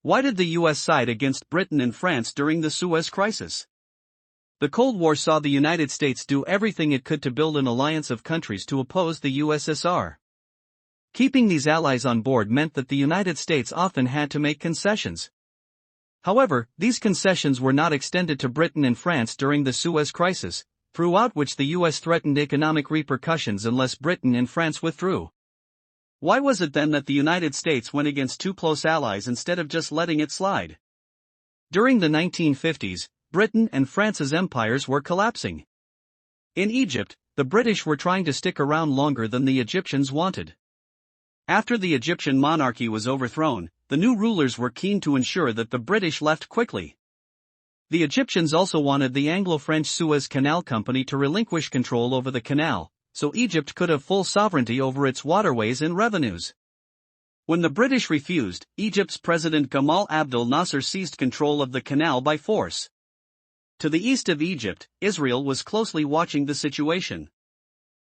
Why did the US side against Britain and France during the Suez Crisis? The Cold War saw the United States do everything it could to build an alliance of countries to oppose the USSR. Keeping these allies on board meant that the United States often had to make concessions. However, these concessions were not extended to Britain and France during the Suez Crisis, throughout which the US threatened economic repercussions unless Britain and France withdrew. Why was it then that the United States went against two close allies instead of just letting it slide? During the 1950s, Britain and France's empires were collapsing. In Egypt, the British were trying to stick around longer than the Egyptians wanted. After the Egyptian monarchy was overthrown, the new rulers were keen to ensure that the British left quickly. The Egyptians also wanted the Anglo-French Suez Canal Company to relinquish control over the canal, so Egypt could have full sovereignty over its waterways and revenues. When the British refused, Egypt's President Gamal Abdel Nasser seized control of the canal by force. To the east of Egypt, Israel was closely watching the situation.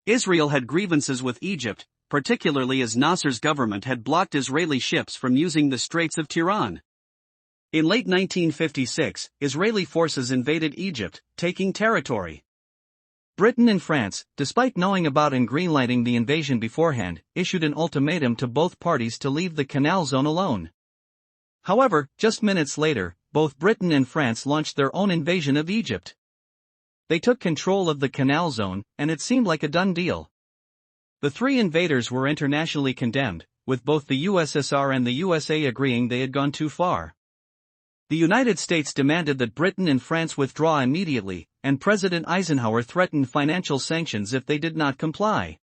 Israel had grievances with Egypt, particularly as Nasser's government had blocked Israeli ships from using the Straits of Tiran. In late 1956, Israeli forces invaded Egypt, taking territory. Britain and France, despite knowing about and greenlighting the invasion beforehand, issued an ultimatum to both parties to leave the canal zone alone. However, just minutes later, both Britain and France launched their own invasion of Egypt. They took control of the canal zone, and it seemed like a done deal. The three invaders were internationally condemned, with both the USSR and the USA agreeing they had gone too far. The United States demanded that Britain and France withdraw immediately, and President Eisenhower threatened financial sanctions if they did not comply.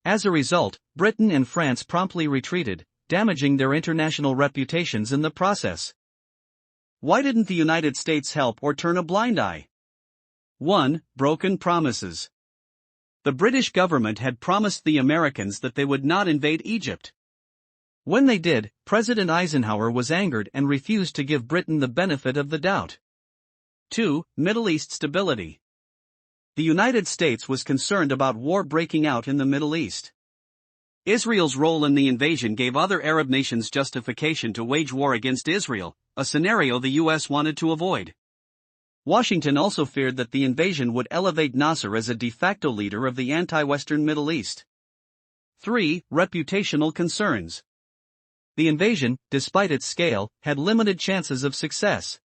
As a result, Britain and France promptly retreated, damaging their international reputations in the process. Why didn't the United States help or turn a blind eye? 1. Broken promises. The British government had promised the Americans that they would not invade Egypt. When they did, President Eisenhower was angered and refused to give Britain the benefit of the doubt. 2. Middle East stability. The United States was concerned about war breaking out in the Middle East. Israel's role in the invasion gave other Arab nations justification to wage war against Israel, a scenario the U.S. wanted to avoid. Washington also feared that the invasion would elevate Nasser as a de facto leader of the anti-Western Middle East. 3. Reputational concerns. The invasion, despite its scale, had limited chances of success.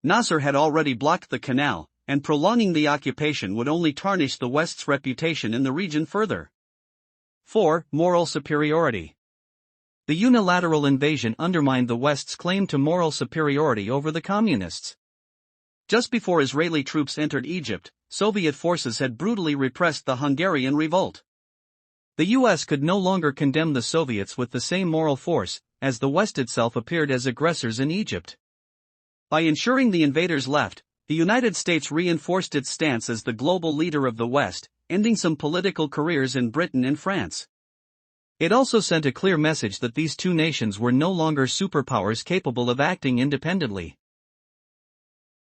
Nasser had already blocked the canal, and prolonging the occupation would only tarnish the West's reputation in the region further. 4. Moral superiority. The unilateral invasion undermined the West's claim to moral superiority over the communists. Just before Israeli troops entered Egypt, Soviet forces had brutally repressed the Hungarian revolt. The U.S. could no longer condemn the Soviets with the same moral force, as the West itself appeared as aggressors in Egypt. By ensuring the invaders left, the United States reinforced its stance as the global leader of the West, ending some political careers in Britain and France. It also sent a clear message that these two nations were no longer superpowers capable of acting independently.